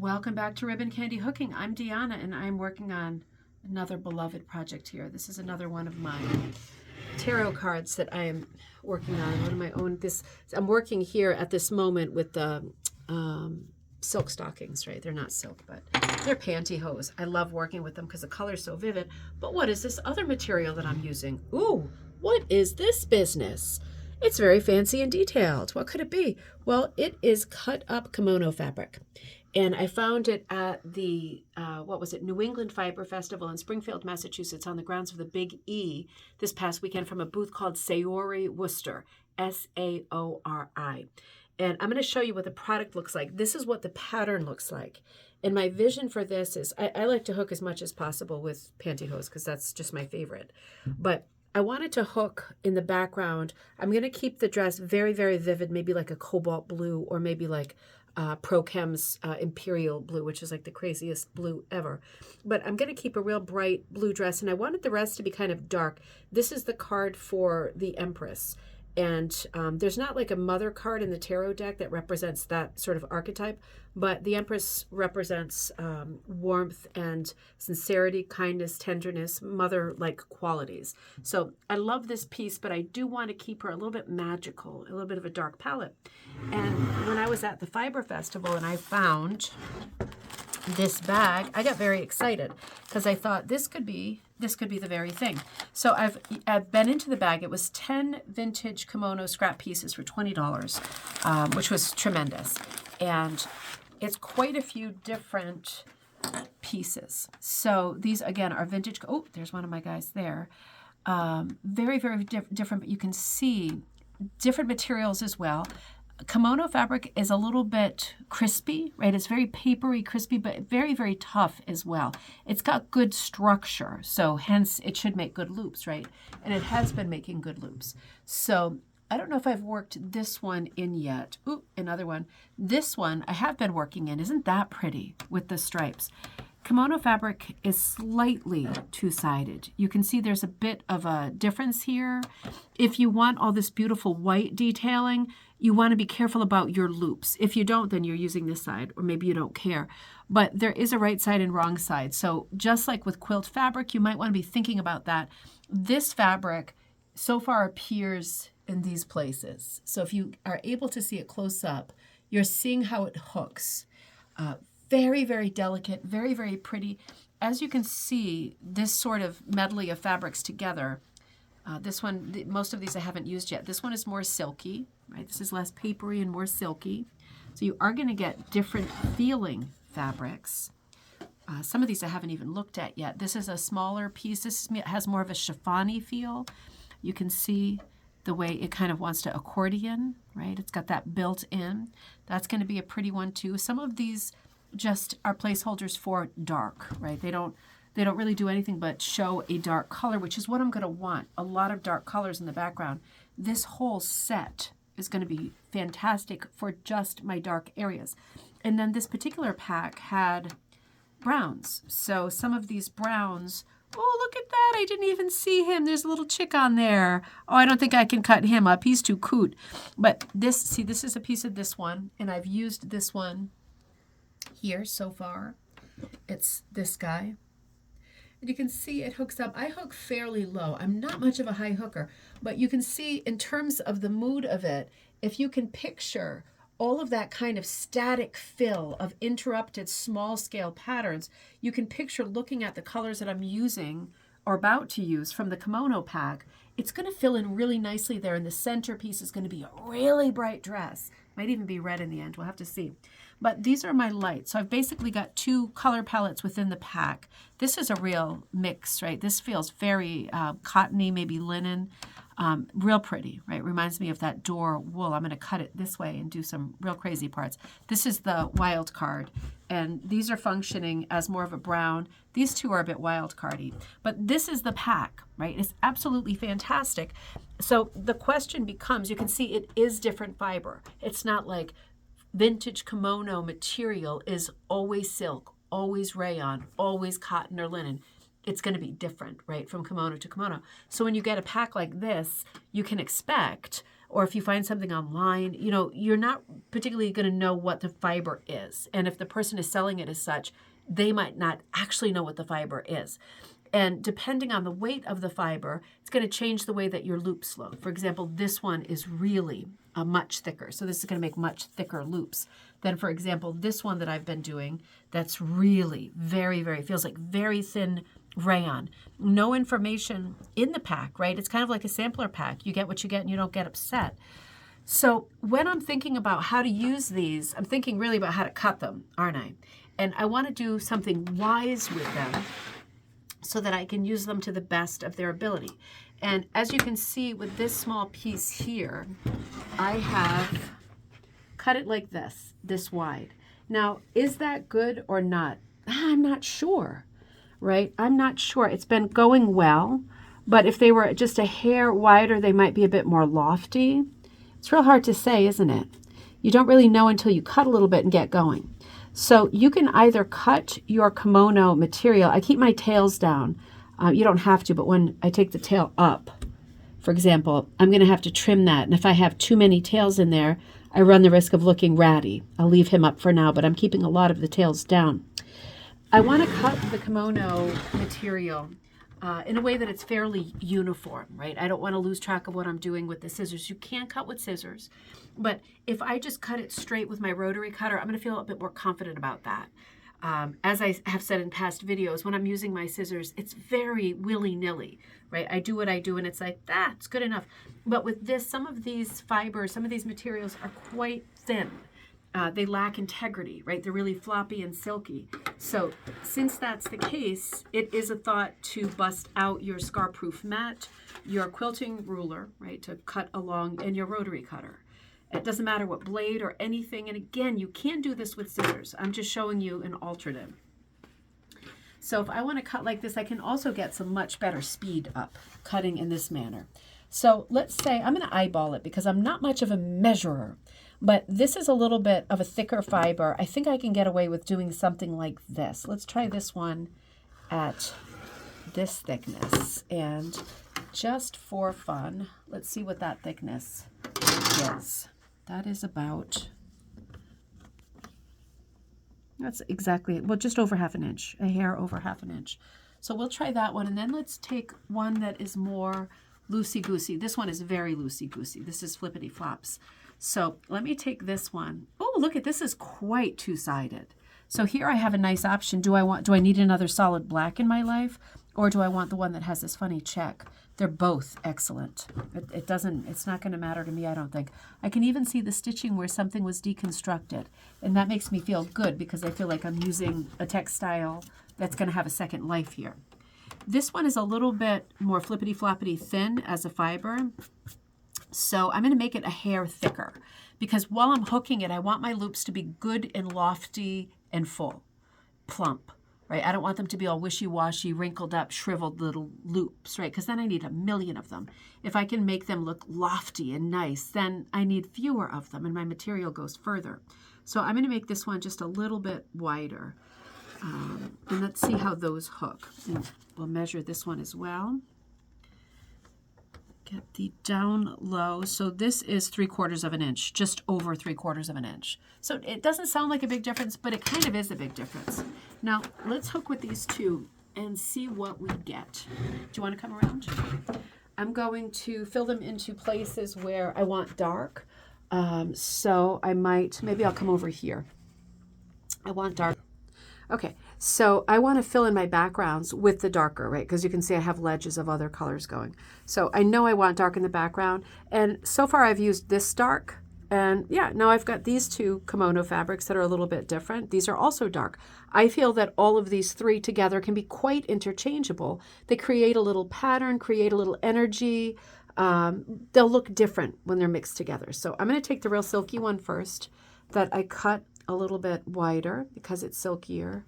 Welcome back to Ribbon Candy Hooking. I'm Deanna and I'm working on another beloved project here. This is another one of my tarot cards that I am working on. One of my own. I'm working here at this moment with the silk stockings, right? They're not silk, but they're pantyhose. I love working with them because the color's so vivid. But what is this other material that I'm using? Ooh, what is this business? It's very fancy and detailed. What could it be? Well, it is cut up kimono fabric. And I found it at the, New England Fiber Festival in Springfield, Massachusetts, on the grounds of the Big E this past weekend from a booth called Saori Worcester, Saori. And I'm going to show you what the product looks like. This is what the pattern looks like. And my vision for this is, I like to hook as much as possible with pantyhose because that's just my favorite. But I wanted to hook in the background. I'm going to keep the dress very, very vivid, maybe like a cobalt blue or maybe like Pro-Chem's Imperial Blue, which is like the craziest blue ever. But I'm going to keep a real bright blue dress, and I wanted the rest to be kind of dark. This is the card for the Empress. And there's not like a mother card in the tarot deck that represents that sort of archetype, but the Empress represents warmth and sincerity, kindness, tenderness, mother-like qualities. So I love this piece, but I do want to keep her a little bit magical, a little bit of a dark palette. And when I was at the Fiber Festival and I found this bag, I got very excited because I thought this could be the very thing. So I've been into the bag. It was 10 vintage kimono scrap pieces for $20, which was tremendous. And it's quite a few different pieces. So these again are vintage. Oh, there's one of my guys there. Very, very different, but you can see different materials as well. Kimono fabric is a little bit crispy, right? It's very papery, crispy, but very, very tough as well. It's got good structure, so hence it should make good loops, right? And it has been making good loops. So I don't know if I've worked this one in yet. Ooh, another one. This one I have been working in. Isn't that pretty with the stripes? Kimono fabric is slightly two-sided. You can see there's a bit of a difference here. If you want all this beautiful white detailing, you want to be careful about your loops. If you don't, then you're using this side, or maybe you don't care. But there is a right side and wrong side. So just like with quilt fabric, you might want to be thinking about that. This fabric so far appears in these places. So if you are able to see it close up, you're seeing how it hooks. Very, very delicate, very, very pretty. As you can see, this sort of medley of fabrics together, this one, most of these I haven't used yet. This one is more silky, right? This is less papery and more silky. So you are going to get different feeling fabrics. Some of these I haven't even looked at yet. This is a smaller piece. This has more of a chiffon-y feel. You can see the way it kind of wants to accordion, right? It's got that built in. That's going to be a pretty one too. Some of these just are placeholders for dark, right? They don't really do anything but show a dark color, which is what I'm going to want. A lot of dark colors in the background. This whole set is going to be fantastic for just my dark areas. And then this particular pack had browns. So some of these browns, oh, look at that. I didn't even see him. There's a little chick on there. Oh, I don't think I can cut him up. He's too cute. But this is a piece of this one, and I've used this one here so far. It's this guy. And you can see it hooks up. I hook fairly low. I'm not much of a high hooker, but you can see in terms of the mood of it, if you can picture all of that kind of static fill of interrupted small scale patterns, you can picture looking at the colors that I'm using or about to use from the kimono pack. It's going to fill in really nicely there, and the centerpiece is going to be a really bright dress. Might even be red in the end. We'll have to see. But these are my lights. So I've basically got two color palettes within the pack. This is a real mix, right? This feels very cottony, maybe linen. Real pretty, right? Reminds me of that door wool. I'm going to cut it this way and do some real crazy parts. This is the wild card, and these are functioning as more of a brown. These two are a bit wild cardy, but this is the pack, right? It's absolutely fantastic. So the question becomes, you can see it is different fiber. It's not like vintage kimono material is always silk, always rayon, always cotton or linen. It's going to be different, right, from kimono to kimono. So when you get a pack like this, you can expect or if you find something online, you know, you're not particularly going to know what the fiber is. And if the person is selling it as such, they might not actually know what the fiber is. And depending on the weight of the fiber, it's going to change the way that your loops look. For example, this one is really much thicker. So this is going to make much thicker loops than, for example, this one that I've been doing that's really feels like very thin rayon. No information in the pack, right? It's kind of like a sampler pack. You get what you get and you don't get upset. So when I'm thinking about how to use these, I'm thinking really about how to cut them, aren't I? And I want to do something wise with them so that I can use them to the best of their ability. And as you can see with this small piece here, I have cut it like this wide. Now, is that good or not? I'm not sure, right? I'm not sure. It's been going well, but if they were just a hair wider, they might be a bit more lofty. It's real hard to say, isn't it? You don't really know until you cut a little bit and get going. So you can either cut your kimono material. I keep my tails down. You don't have to, but when I take the tail up, for example, I'm going to have to trim that. And if I have too many tails in there, I run the risk of looking ratty. I'll leave him up for now, but I'm keeping a lot of the tails down. I want to cut the kimono material in a way that it's fairly uniform, right? I don't want to lose track of what I'm doing with the scissors. You can cut with scissors, but if I just cut it straight with my rotary cutter, I'm going to feel a bit more confident about that. As I have said in past videos, when I'm using my scissors, it's very willy-nilly, right? I do what I do and it's like, that's good enough. But with this, some of these fibers, some of these materials are quite thin. They lack integrity, right? They're really floppy and silky. So since that's the case, it is a thought to bust out your scar-proof mat, your quilting ruler, right, to cut along, and your rotary cutter. It doesn't matter what blade or anything. And again, you can do this with scissors. I'm just showing you an alternative. So if I want to cut like this, I can also get some much better speed up cutting in this manner. So let's say I'm going to eyeball it because I'm not much of a measurer, but this is a little bit of a thicker fiber. I think I can get away with doing something like this. Let's try this one at this thickness. And just for fun, let's see what that thickness is. That is about, that's exactly, well, just over half an inch, a hair over half an inch. So we'll try that one. And then let's take one that is more loosey-goosey. This one is very loosey-goosey. This is flippity-flops. So let me take this one. Oh, look at this, is quite two-sided. So here I have a nice option. Do I need another solid black in my life? Or do I want the one that has this funny check? They're both excellent. It's not going to matter to me, I don't think. I can even see the stitching where something was deconstructed. And that makes me feel good because I feel like I'm using a textile that's going to have a second life here. This one is a little bit more flippity-floppity thin as a fiber. So I'm going to make it a hair thicker because while I'm hooking it, I want my loops to be good and lofty and full, plump, right? I don't want them to be all wishy-washy, wrinkled up, shriveled little loops, right? Because then I need a million of them. If I can make them look lofty and nice, then I need fewer of them and my material goes further. So I'm going to make this one just a little bit wider. And let's see how those hook. And we'll measure this one as well. Get the down low. So this is 3/4 of an inch, just over 3/4 of an inch. So it doesn't sound like a big difference, but it kind of is a big difference. Now let's hook with these two and see what we get. Do you want to come around? I'm going to fill them into places where I want dark. So maybe I'll come over here. I want dark. Okay, so I want to fill in my backgrounds with the darker, right? Because you can see I have ledges of other colors going. So I know I want dark in the background. And so far I've used this dark. And yeah, now I've got these two kimono fabrics that are a little bit different. These are also dark. I feel that all of these three together can be quite interchangeable. They create a little pattern, create a little energy. They'll look different when they're mixed together. So I'm going to take the real silky one first that I cut a little bit wider because it's silkier.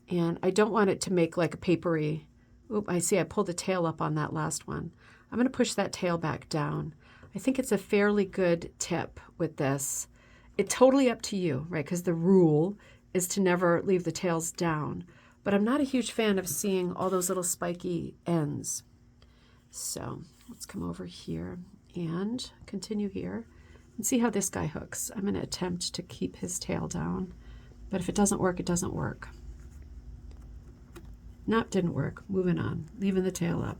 And I don't want it to make like a papery. Oop, I see I pulled the tail up on that last one. I'm going to push that tail back down. I think it's a fairly good tip with this. It's totally up to you, right? Because the rule is to never leave the tails down. But I'm not a huge fan of seeing all those little spiky ends. So let's come over here and continue here and see how this guy hooks. I'm going to attempt to keep his tail down, but if it doesn't work, it doesn't work. Nope, didn't work. Moving on, leaving the tail up.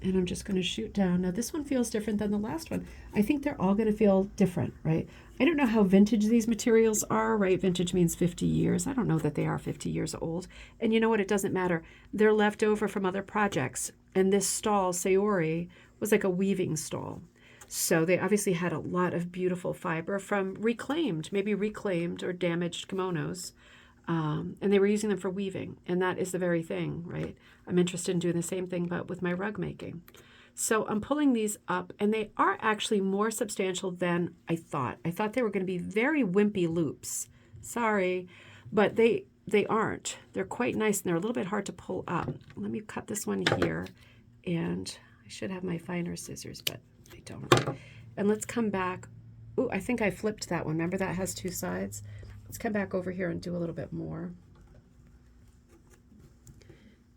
And I'm just going to shoot down. Now this one feels different than the last one. I think they're all going to feel different, right? I don't know how vintage these materials are, right? Vintage means 50 years. I don't know that they are 50 years old. And you know what? It doesn't matter. They're left over from other projects. And this stall, Sayori, was like a weaving stall. So they obviously had a lot of beautiful fiber from reclaimed, maybe reclaimed or damaged kimonos. And they were using them for weaving. And that is the very thing, right? I'm interested in doing the same thing, but with my rug making. So I'm pulling these up, and they are actually more substantial than I thought. I thought they were going to be very wimpy loops. Sorry, but they aren't. They're quite nice, and they're a little bit hard to pull up. Let me cut this one here, and I should have my finer scissors, but I don't. And let's come back. Ooh, I think I flipped that one. Remember that has two sides? Let's come back over here and do a little bit more.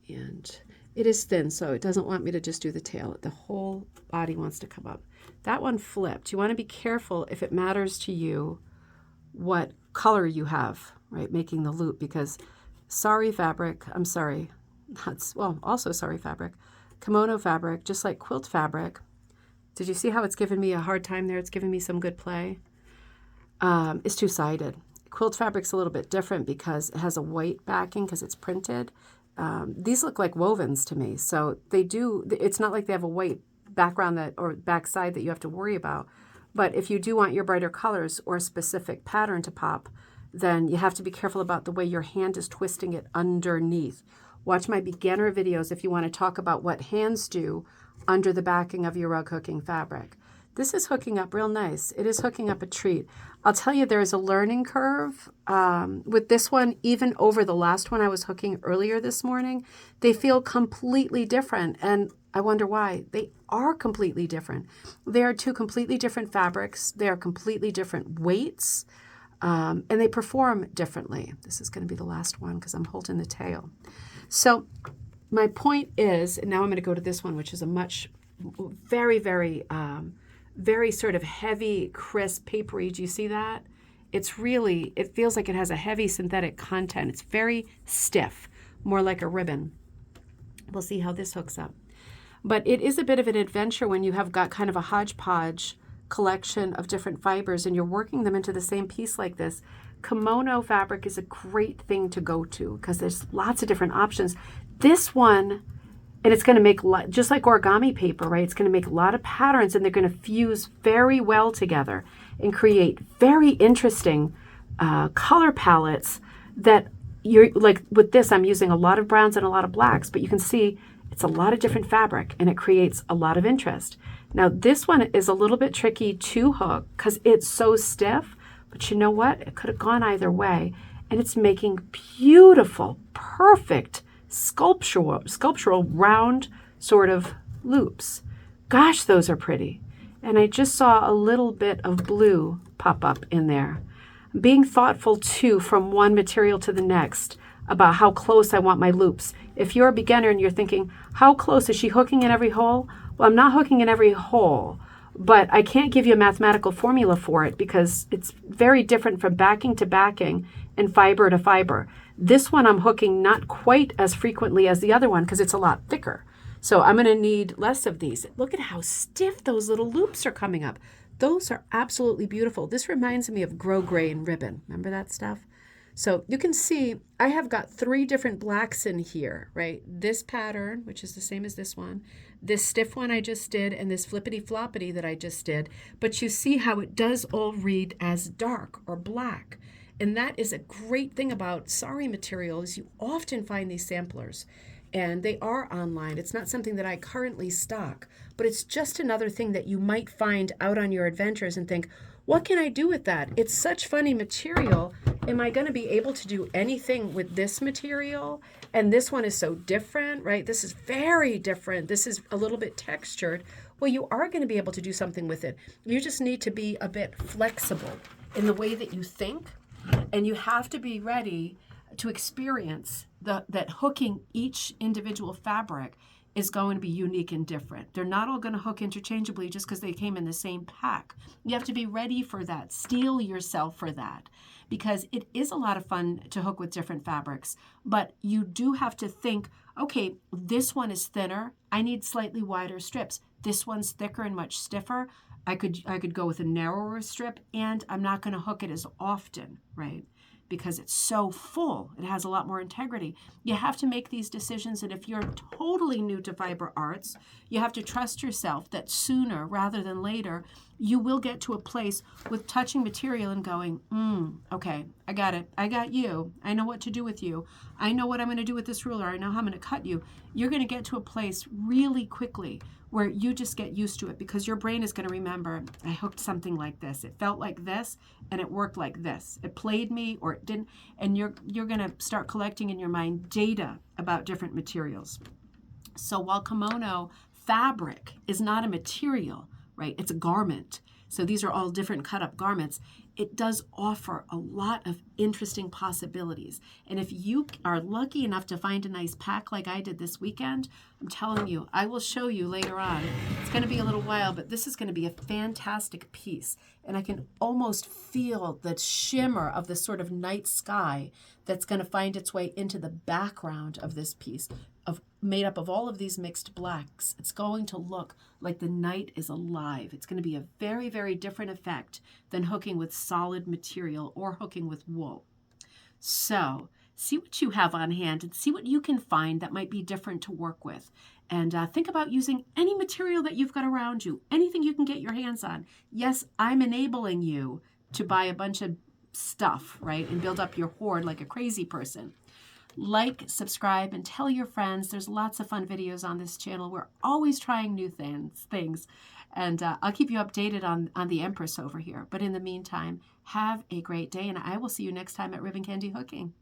And it is thin, so it doesn't want me to just do the tail. The whole body wants to come up. That one flipped. You want to be careful if it matters to you what color you have, right, making the loop, because Sari fabric, I'm sorry, that's, well, also Sari fabric, kimono fabric, just like quilt fabric. Did you see how it's given me a hard time there? It's giving me some good play. It's two-sided. Quilt fabric's a little bit different because it has a white backing because it's printed. These look like wovens to me. So they do, it's not like they have a white background that, or backside that you have to worry about. But if you do want your brighter colors or a specific pattern to pop, then you have to be careful about the way your hand is twisting it underneath. Watch my beginner videos if you want to talk about what hands do under the backing of your rug hooking fabric. This is hooking up real nice. It is hooking up a treat. I'll tell you, there is a learning curve with this one, even over the last one I was hooking earlier this morning. They feel completely different, and I wonder why. They are completely different. They are two completely different fabrics. They are completely different weights, and they perform differently. This is going to be the last one because I'm holding the tail. So my point is, and now I'm going to go to this one, which is a much, very sort of heavy, crisp, papery. Do you see that? It's really, it feels like it has a heavy synthetic content. It's very stiff, more like a ribbon. We'll see how this hooks up. But it is a bit of an adventure when you have got kind of a hodgepodge collection of different fibers and you're working them into the same piece like this. Kimono fabric is a great thing to go to because there's lots of different options. This one, and it's going to make, just like origami paper, right? It's going to make a lot of patterns, and they're going to fuse very well together and create very interesting color palettes that you're, like with this, I'm using a lot of browns and a lot of blacks, but you can see it's a lot of different fabric, and it creates a lot of interest. Now, this one is a little bit tricky to hook because it's so stiff, but you know what? It could have gone either way, and it's making beautiful, perfect, sculptural round sort of loops. Gosh, those are pretty. And I just saw a little bit of blue pop up in there. Being thoughtful too from one material to the next about how close I want my loops. If you're a beginner and you're thinking, how close is she hooking in every hole? Well, I'm not hooking in every hole, but I can't give you a mathematical formula for it because it's very different from backing to backing and fiber to fiber. This one I'm hooking not quite as frequently as the other one because it's a lot thicker. So I'm going to need less of these. Look at how stiff those little loops are coming up. Those are absolutely beautiful. This reminds me of grosgrain ribbon. Remember that stuff? So you can see I have got 3 different blacks in here, right? This pattern, which is the same as this one, this stiff one I just did, and this flippity floppity that I just did. But you see how it does all read as dark or black. And that is a great thing about sari materials. You often find these samplers, and they are online. It's not something that I currently stock, but it's just another thing that you might find out on your adventures and think, what can I do with that? It's such funny material. Am I going to be able to do anything with this material? And this one is so different, right? This is very different. This is a little bit textured. Well, you are going to be able to do something with it. You just need to be a bit flexible in the way that you think. And you have to be ready to experience that hooking each individual fabric is going to be unique and different. They're not all going to hook interchangeably just because they came in the same pack. You have to be ready for that. Steel yourself for that, because it is a lot of fun to hook with different fabrics, but you do have to think, okay, this one is thinner. I need slightly wider strips. This one's thicker and much stiffer. I could go with a narrower strip, and I'm not going to hook it as often, right? Because it's so full. It has a lot more integrity. You have to make these decisions, and if you're totally new to fiber arts, you have to trust yourself that sooner rather than later, you will get to a place with touching material and going, okay, I got it. I got you. I know what to do with you. I know what I'm going to do with this ruler. I know how I'm going to cut you. You're going to get to a place really quickly where you just get used to it, because your brain is going to remember, I hooked something like this. It felt like this, and it worked like this. It played me, or it didn't. And you're going to start collecting in your mind data about different materials. So while kimono fabric is not a material, right? It's a garment. So these are all different cut up garments. It does offer a lot of interesting possibilities. And if you are lucky enough to find a nice pack like I did this weekend, I'm telling you, I will show you later on. It's going to be a little while, but this is going to be a fantastic piece. And I can almost feel the shimmer of this sort of night sky that's going to find its way into the background of this piece, made up of all of these mixed blacks. It's going to look like the night is alive. It's going to be a very, very different effect than hooking with solid material or hooking with wool. So see what you have on hand and see what you can find that might be different to work with. And think about using any material that you've got around you, anything you can get your hands on. Yes, I'm enabling you to buy a bunch of stuff, right, and build up your hoard like a crazy person. Like, subscribe, and tell your friends. There's lots of fun videos on this channel. We're always trying new things. And I'll keep you updated on the Empress over here. But in the meantime, have a great day, and I will see you next time at Ribbon Candy Hooking.